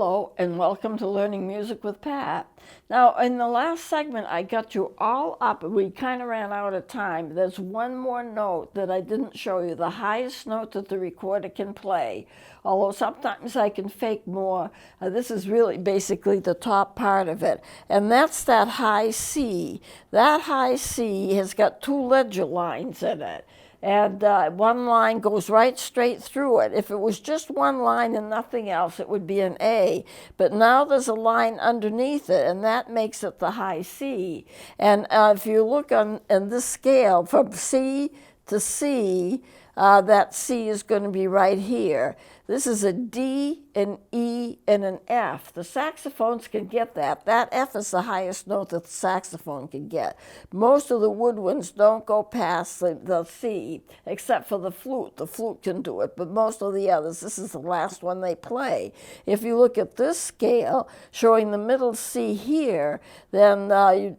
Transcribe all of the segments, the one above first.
Hello and welcome to Learning Music with Pat. Now in the last segment I got you all up. We kind of ran out of time. There's one more note that I didn't show you, the highest note that the recorder can play. Although sometimes I can fake more. This is really basically the top part of it. And that's that high C. That high C has got two ledger lines in it. And one line goes right straight through it. If it was just one line and nothing else, it would be an A. But now there's a line underneath it, and that makes it the high C. And if you look on this scale, from C to C, that C is going to be right here. This is a D, an E, and an F. The saxophones can get that. That F is the highest note that the saxophone can get. Most of the woodwinds don't go past the C, except for the flute. The flute can do it, but most of the others, this is the last one they play. If you look at this scale, showing the middle C here, then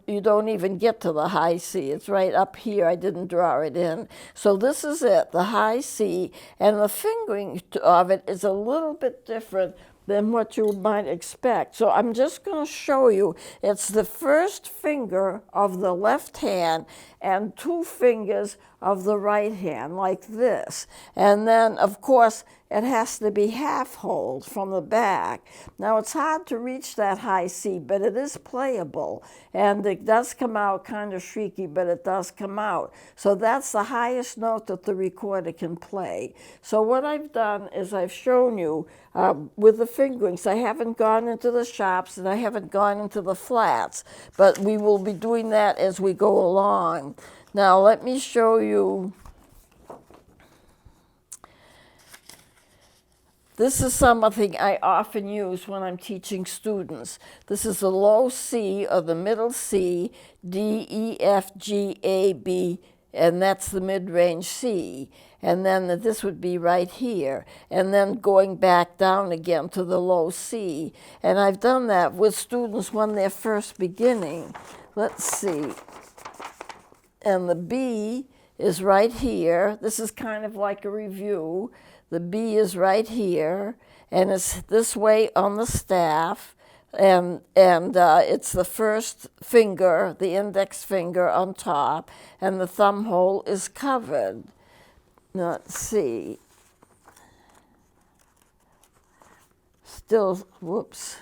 you don't even get to the high C. It's right up here. I didn't draw it in. So this is it, the high C, and the fingering of it is a little bit different than what you might expect. So I'm just going to show you. It's the first finger of the left hand and two fingers of the right hand, like this. And then, of course, it has to be half-holed from the back. Now, it's hard to reach that high C, but it is playable. And it does come out kind of shrieky, but it does come out. So that's the highest note that the recorder can play. So what I've done is I've shown you with the fingerings. I haven't gone into the sharps and I haven't gone into the flats, but we will be doing that as we go along. Now, let me show you. This is something I often use when I'm teaching students. This is the low C or the middle C, D, E, F, G, A, B, and that's the mid-range C. And then this would be right here. And then going back down again to the low C. And I've done that with students when they're first beginning. Let's see. And the B is right here. This is kind of like a review. The B is right here, and it's this way on the staff, and it's the first finger, the index finger on top, and the thumb hole is covered. Now, let's see. Still, whoops.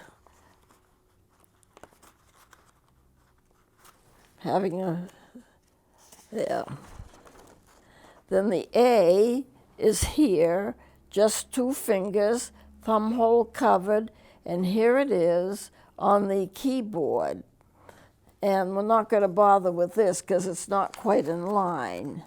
Yeah. Then the A is here, just two fingers, thumb hole covered, and here it is on the keyboard. And we're not going to bother with this because it's not quite in line.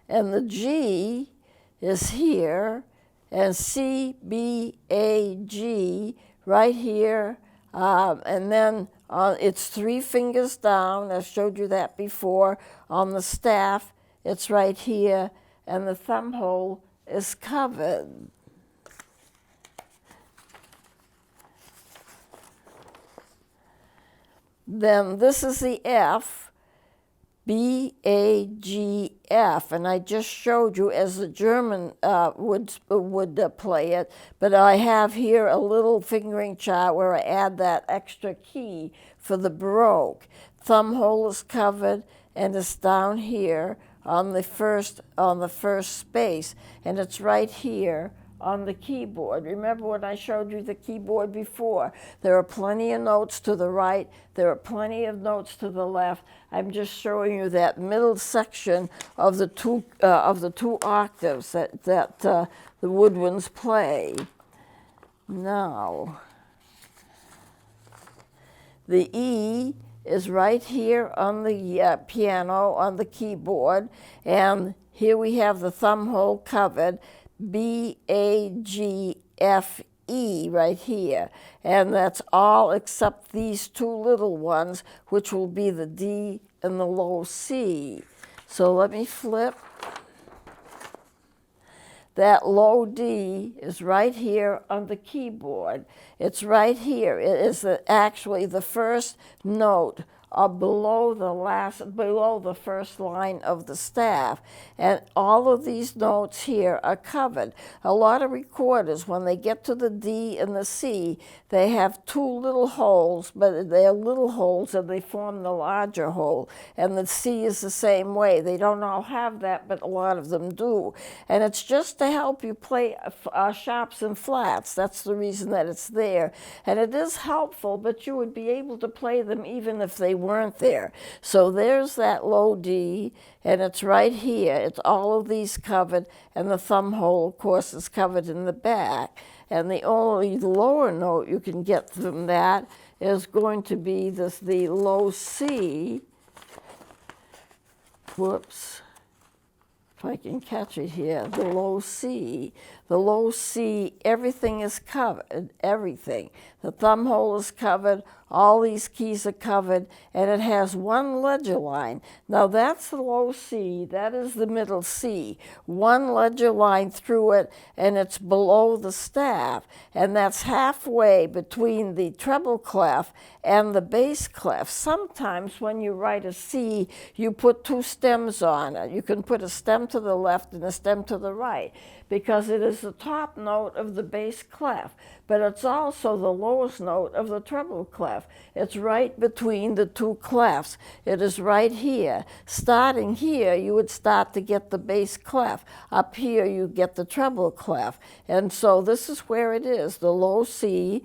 And the G is here, and C, B, A, G right here, and then it's three fingers down. I showed you that before. On the staff, it's right here, and the thumb hole is covered. Then this is the F, B, A, G, F, and I just showed you as the German would play it, but I have here a little fingering chart where I add that extra key for the Baroque. Thumb hole is covered, and it's down here on the first space, and it's right here on the keyboard. Remember when I showed you the keyboard before? There are plenty of notes to the right. There are plenty of notes to the left. I'm just showing you that middle section of the two octaves that the woodwinds play. Now, the E is right here on the piano, on the keyboard, and here we have the thumb hole covered, B, A, G, F, E right here. And that's all except these two little ones, which will be the D and the low C. So let me flip. That low D is right here on the keyboard. It's right here. It is actually the first note below the first line of the staff. And all of these notes here are covered. A lot of recorders, when they get to the D and the C, they have two little holes, but they're little holes and they form the larger hole. And the C is the same way. They don't all have that, but a lot of them do. And it's just to help you play sharps and flats. That's the reason that it's there. And it is helpful, but you would be able to play them even if they weren't there. So there's that low D, and it's right here. It's all of these covered, and the thumb hole, of course, is covered in the back. And the only lower note you can get from that is going to be the low C. Whoops. If I can catch it here, the low C. The low C, everything is covered, everything. The thumb hole is covered, all these keys are covered, and it has one ledger line. Now that's the low C, that is the middle C. One ledger line through it, and it's below the staff. And that's halfway between the treble clef and the bass clef. Sometimes when you write a C, you put two stems on it. You can put a stem to the left and a stem to the right, because it is the top note of the bass clef, but it's also the lowest note of the treble clef. It's right between the two clefs. It is right here. Starting here, you would start to get the bass clef. Up here, you get the treble clef. And so this is where it is, the low C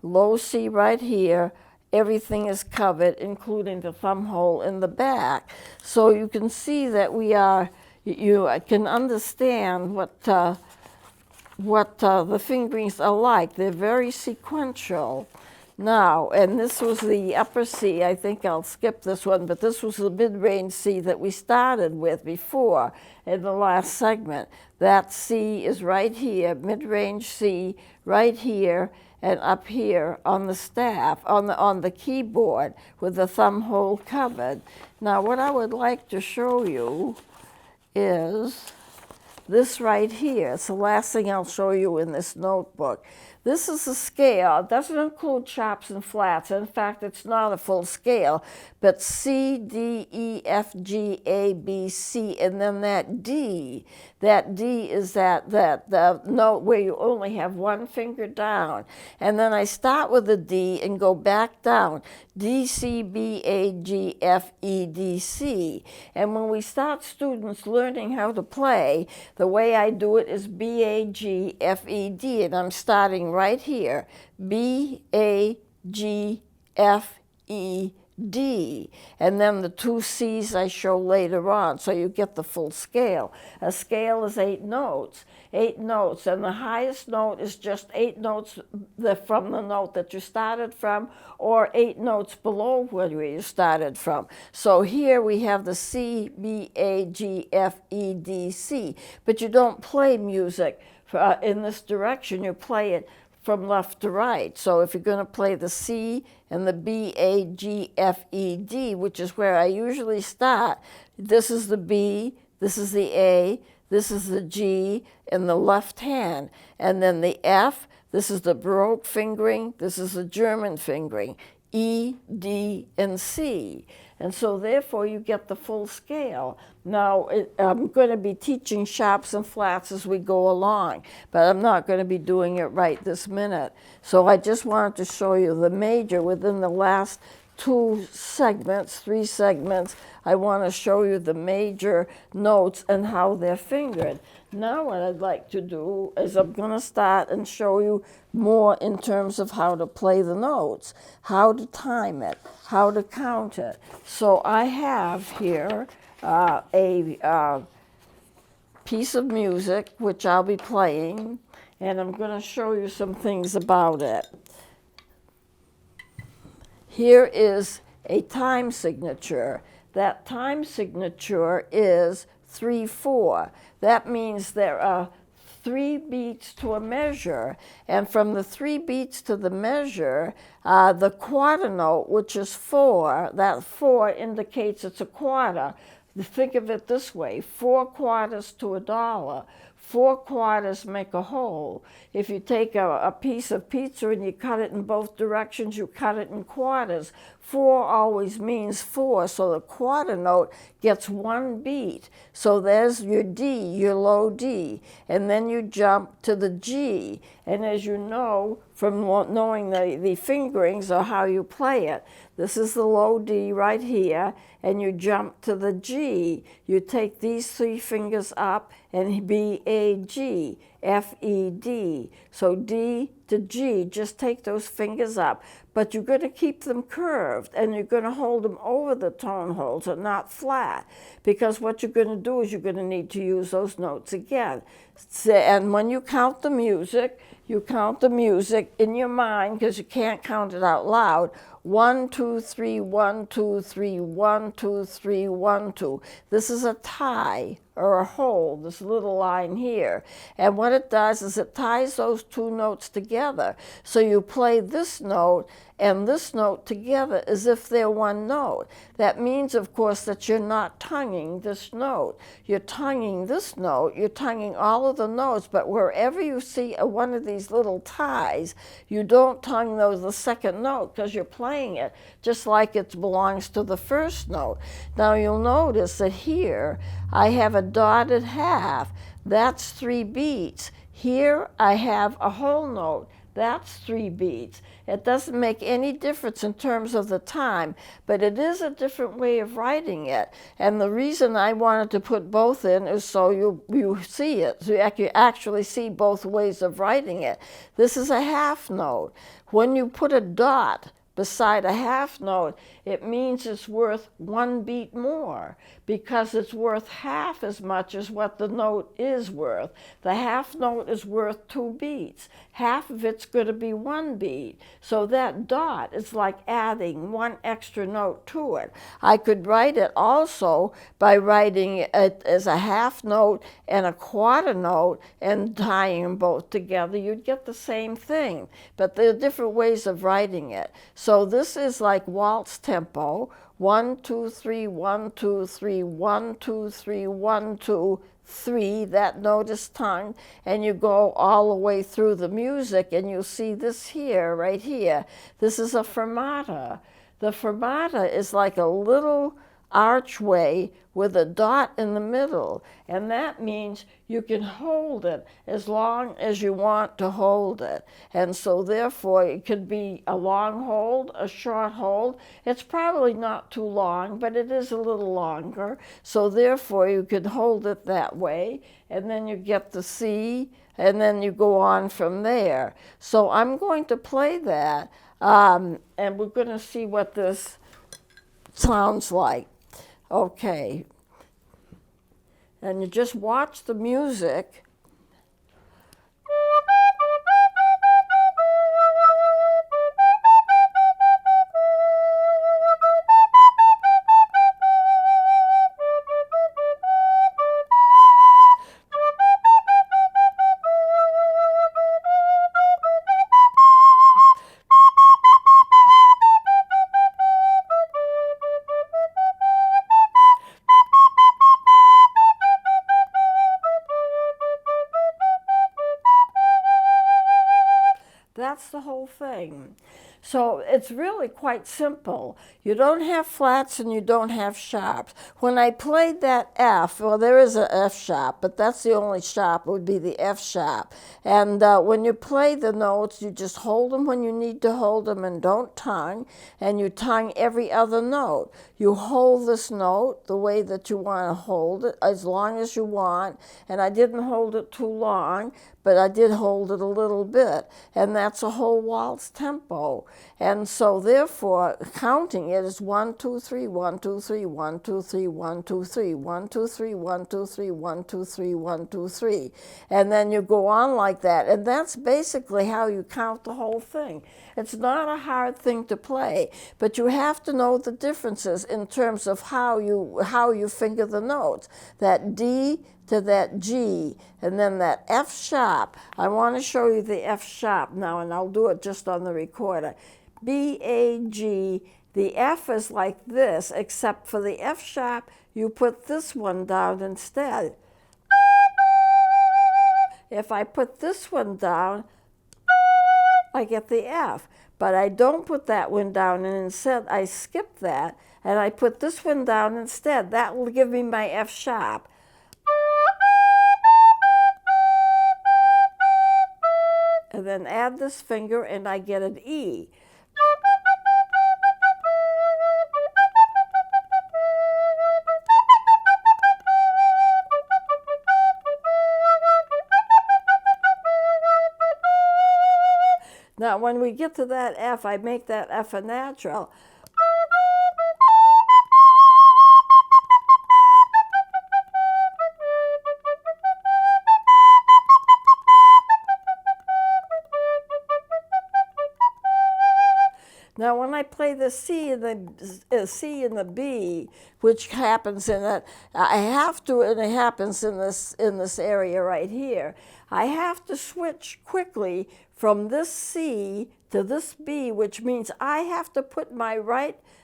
right here. Everything is covered, including the thumb hole in the back. So you can see that you can understand what the fingerings are like. They're very sequential. Now, and this was the upper C. I think I'll skip this one, but this was the mid-range C that we started with before in the last segment. That C is right here, mid-range C, right here, and up here on the staff, on the keyboard, with the thumb hole covered. Now, what I would like to show you is this right here. It's the last thing I'll show you in this notebook. This is a scale. It doesn't include sharps and flats. In fact, it's not a full scale, but C, D, E, F, G, A, B, C, and then that D. That D is the note where you only have one finger down. And then I start with the D and go back down. D, C, B, A, G, F, E, D, C. And when we start students learning how to play, the way I do it is B, A, G, F, E, D. And I'm starting right here. B, A, G, F, E, D, and then the two C's I show later on, so you get the full scale. A scale is 8 notes, and the highest note is just 8 notes from the note that you started from, or 8 notes below where you started from. So here we have the C, B, A, G, F, E, D, C, but you don't play music in this direction, you play it from left to right. So if you're going to play the C and the B, A, G, F, E, D, which is where I usually start, this is the B, this is the A, this is the G in the left hand, and then the F, this is the Baroque fingering, this is the German fingering, E, D, and C. And so therefore you get the full scale. Now, I'm going to be teaching sharps and flats as we go along, but I'm not going to be doing it right this minute. So I just wanted to show you the major within the last 3 segments. I want to show you the major notes and how they're fingered. Now what I'd like to do is I'm going to start and show you more in terms of how to play the notes, how to time it, how to count it. So I have here a piece of music which I'll be playing, and I'm going to show you some things about it. Here is a time signature. That time signature is 3/4. That means there are 3 beats to a measure, and from the 3 beats to the measure, the quarter note, which is 4, that 4 indicates it's a quarter. Think of it this way: 4 quarters to $1. 4 quarters make a whole. If you take a piece of pizza and you cut it in both directions, you cut it in quarters. 4 always means 4, so the quarter note gets 1 beat. So there's your D, your low D, and then you jump to the G. And as you know from knowing the fingerings or how you play it, this is the low D right here, and you jump to the G. You take these 3 fingers up and B, A, G, F, E, D. So D to G, just take those fingers up, but you're going to keep them curved, and you're going to hold them over the tone holes and not flat, because what you're going to do is you're going to need to use those notes again. And when you count the music, you count the music in your mind, because you can't count it out loud. 1, 2, 3, 1, 2, 3, 1, 2, 3, 1, 2. This is a tie or a hole, this little line here. And what it does is it ties those 2 notes together. So you play this note and this note together as if they're one note. That means, of course, that you're not tonguing this note. You're tonguing this note, you're tonguing all of the notes, but wherever you see one of these little ties, you don't tongue the second note, because you're playing it just like it belongs to the first note. Now you'll notice that here I have a dotted half. That's 3 beats. Here I have a whole note. That's 3 beats. It doesn't make any difference in terms of the time, but it is a different way of writing it. And the reason I wanted to put both in is so you see it, so you actually see both ways of writing it. This is a half note. When you put a dot beside a half note, it means it's worth 1 beat more, because it's worth half as much as what the note is worth. The half note is worth 2 beats. Half of it's going to be 1 beat. So that dot is like adding 1 extra note to it. I could write it also by writing it as a half note and a quarter note and tying them both together. You'd get the same thing, but there are different ways of writing it. So this is like waltz tempo. 1, 2, 3, 1, 2, 3, 1, 2, 3, 1, 2, 3. That note is tongued, and you go all the way through the music, and you'll see this here, right here. This is a fermata. The fermata is like a little archway with a dot in the middle, and that means you can hold it as long as you want to hold it. And so therefore it could be a long hold, a short hold. It's probably not too long, but it is a little longer, so therefore you could hold it that way, and then you get the C, and then you go on from there. So I'm going to play that, and we're going to see what this sounds like. Okay, and you just watch the music. That's the whole thing. So it's really quite simple. You don't have flats and you don't have sharps. When I played that F, well, there is an F sharp, but that's the only sharp, it would be the F sharp. And when you play the notes, you just hold them when you need to hold them and don't tongue, and you tongue every other note. You hold this note the way that you want to hold it, as long as you want, and I didn't hold it too long, but I did hold it a little bit, and that's a whole waltz tempo. And so therefore, counting it is 1, 2, 3, 1, 2, 3, 1, 2, 3, 1, 2, 3, 1, 2, 3, 1, 2, 3, 1, 2, 3, 1, 2, 3. And then you go on like that, and that's basically how you count the whole thing. It's not a hard thing to play, but you have to know the differences in terms of how you finger the notes. That D to that G, and then that F sharp. I want to show you the F sharp now, and I'll do it just on the recorder. B, A, G. The F is like this, except for the F sharp, you put this one down instead. If I put this one down, I get the F. But I don't put that one down, and instead I skip that, and I put this one down instead. That will give me my F sharp. And then add this finger, and I get an E. Now, when we get to that F, I make that F a natural. Now, when I play the C and the B, which happens in it, I have to, and it happens in this area right here. I have to switch quickly from this C to this B, which means I have to put my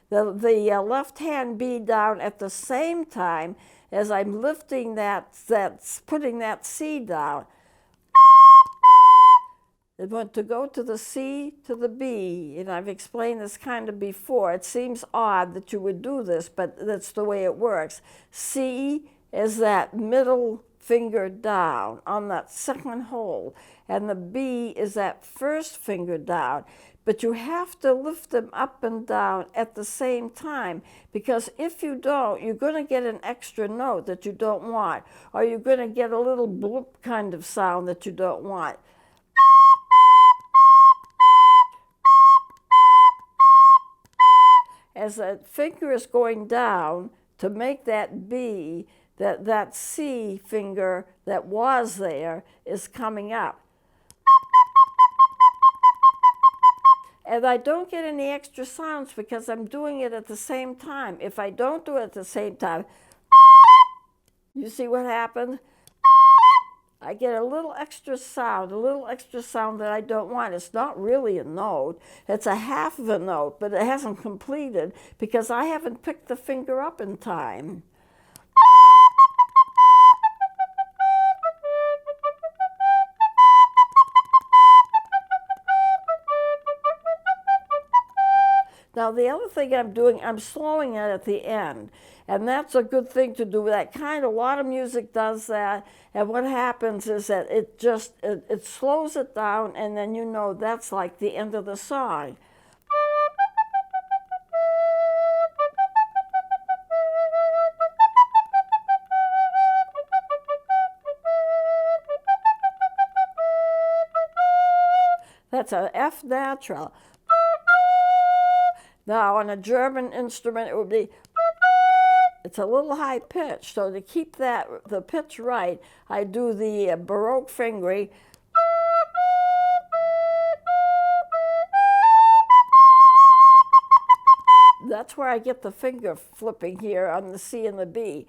the left hand B down at the same time as I'm lifting putting that C down. It went to go to the C to the B, and I've explained this kind of before. It seems odd that you would do this, but that's the way it works. C is that middle finger down on that second hold, and the B is that first finger down. But you have to lift them up and down at the same time, because if you don't, you're going to get an extra note that you don't want, or you're going to get a little bloop kind of sound that you don't want. As the finger is going down to make that B, that C finger that was there is coming up. And I don't get any extra sounds because I'm doing it at the same time. If I don't do it at the same time, you see what happened? I get a little extra sound that I don't want. It's not really a note. It's a half of a note, but it hasn't completed because I haven't picked the finger up in time. Now, the other thing I'm doing, I'm slowing it at the end. And that's a good thing to do. A lot of music does that. And what happens is that it slows it down, and then you know that's like the end of the song. That's an F natural. Now, on a German instrument, it would be, it's a little high pitch. So to keep the pitch right, I do the Baroque fingering. That's where I get the finger flipping here on the C and the B.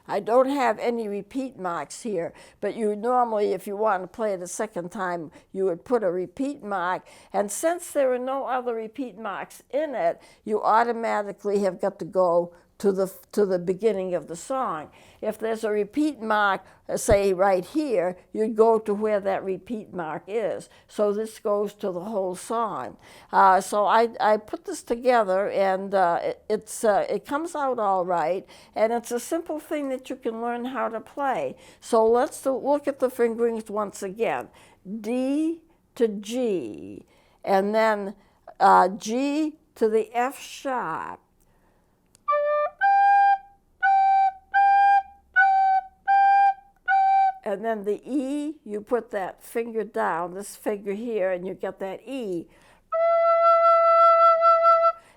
I don't have any repeat marks here, but you normally, if you want to play it a second time, you would put a repeat mark. And since there are no other repeat marks in it, you automatically have got to go to the beginning of the song. If there's a repeat mark, say right here, you'd go to where that repeat mark is. So this goes to the whole song. So I put this together, and it comes out all right, and it's a simple thing that you can learn how to play. So let's look at the fingerings once again. D to G, and then G to the F sharp. And then the E, you put that finger down, this finger here, and you get that E.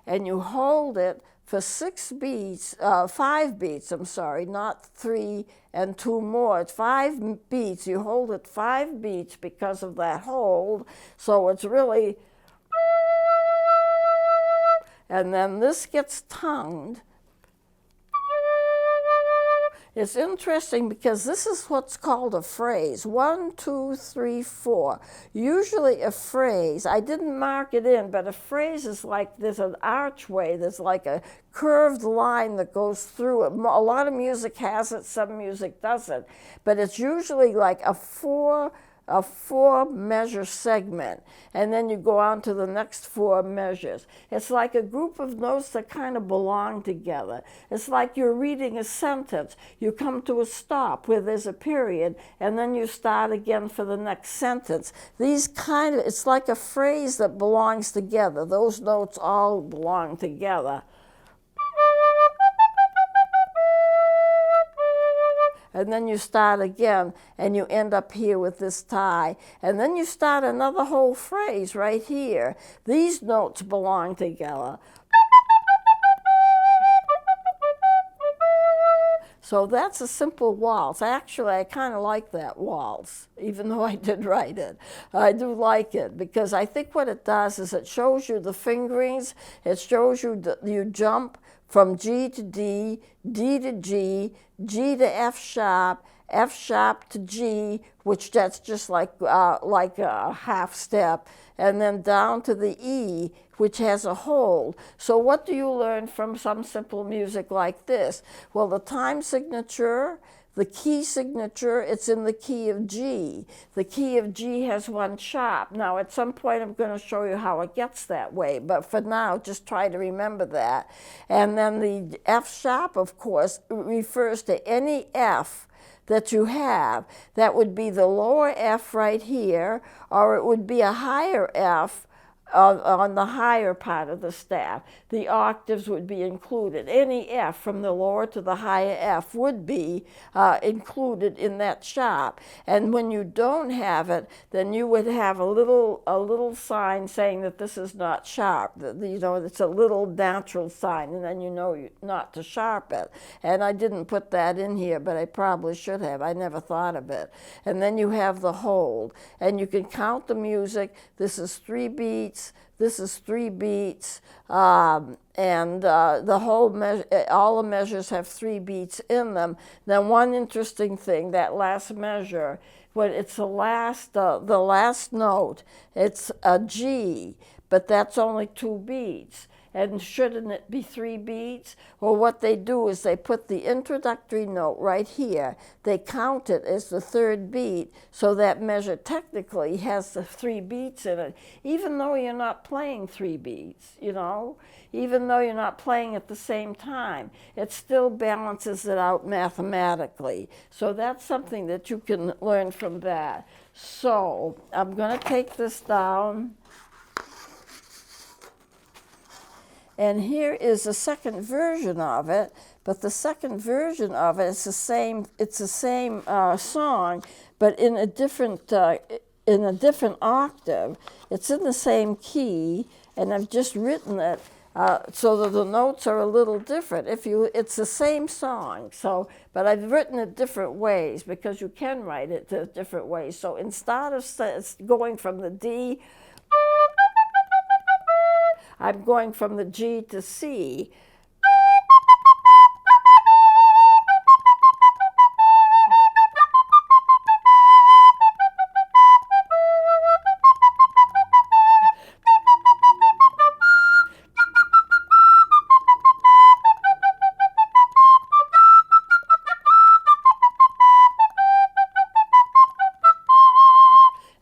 And you hold it for 5 beats, not 3 and 2 more. It's 5 beats. You hold it 5 beats because of that hold. So it's really, and then this gets tongued. It's interesting because this is what's called a phrase. 1, 2, 3, 4. Usually a phrase, I didn't mark it in, but a phrase is like there's an archway, there's like a curved line that goes through it. A lot of music has it, some music doesn't. But it's usually like a four measure segment, and then you go on to the next 4 measures. It's like a group of notes that kind of belong together. It's like you're reading a sentence. You come to a stop where there's a period, and then you start again for the next sentence. It's like a phrase that belongs together. Those notes all belong together. And then you start again, and you end up here with this tie. And then you start another whole phrase right here. These notes belong together. So that's a simple waltz. Actually, I kind of like that waltz, even though I did write it. I do like it because I think what it does is it shows you the fingerings. It shows you you jump from G to D, D to G, G to F sharp to G, which that's just like a half step, and then down to the E, which has a hold. So what do you learn from some simple music like this? Well, the time signature, the key signature, it's in the key of G. The key of G has 1 sharp. Now, at some point, I'm going to show you how it gets that way, but for now, just try to remember that. And then the F sharp, of course, refers to any F that you have. That would be the lower F right here, or it would be a higher F on the higher part of the staff. The octaves would be included. Any F from the lower to the higher F would be included in that sharp. And when you don't have it, then you would have a little sign saying that this is not sharp. That, it's a little natural sign, and then you know not to sharp it. And I didn't put that in here, but I probably should have. I never thought of it. And then you have the hold, and you can count the music. This is 3 beats. This is 3 beats, and the whole measure, all the measures have 3 beats in them. Then one interesting thing, that last measure, when it's the last note, it's a G, but that's only 2 beats. And shouldn't it be 3 beats? Well, what they do is they put the introductory note right here. They count it as the 3rd beat, so that measure technically has the 3 beats in it, even though you're not playing 3 beats, even though you're not playing at the same time. It still balances it out mathematically. So that's something that you can learn from that. So I'm going to take this down. And here is the second version of it, but the second version of it is the same. It's the same song, but in a different octave. It's in the same key, and I've just written it so that the notes are a little different. It's the same song, but I've written it different ways because you can write it different ways. So instead of going from the D, I'm going from the G to C.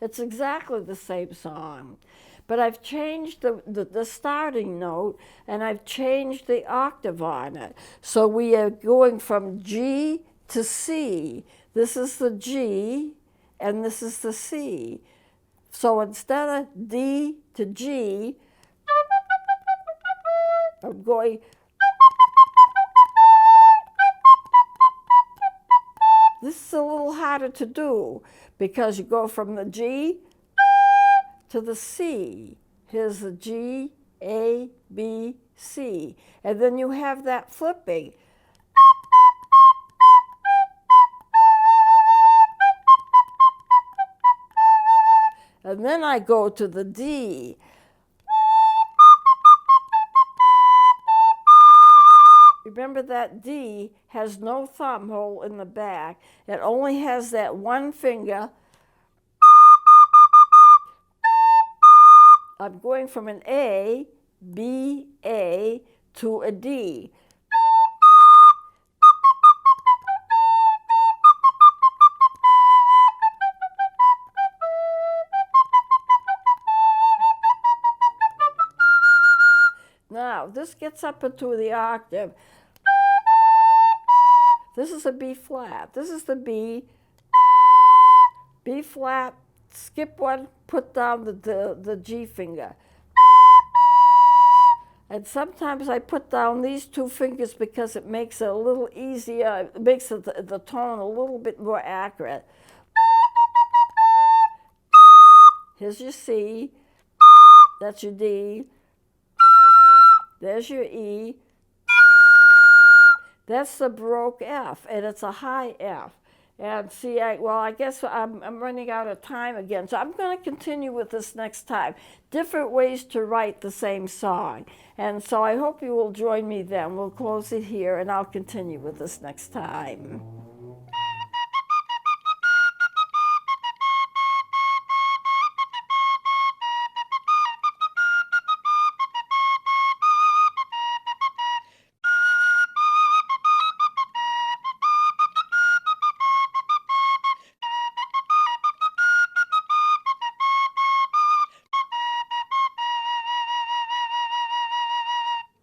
It's exactly the same song. But I've changed the starting note, and I've changed the octave on it. So we are going from G to C. This is the G, and this is the C. So instead of D to G, I'm going. This is a little harder to do because you go from the G to the C. Here's the G, A, B, C. And then you have that flipping. And then I go to the D. remember that D has no thumb hole in the back. It only has that one finger. I'm going from an A, B, A to a D. Now, this gets up into the octave. This is a B flat. This is the B. B flat, skip one, put down the G finger. And sometimes I put down these two fingers because it makes it a little easier, it makes the tone a little bit more accurate. Here's your C, that's your D, there's your E, that's the Baroque F, and it's a high F. And see, I guess I'm running out of time again, so I'm going to continue with this next time. Different ways to write the same song. And so I hope you will join me then. We'll close it here, and I'll continue with this next time.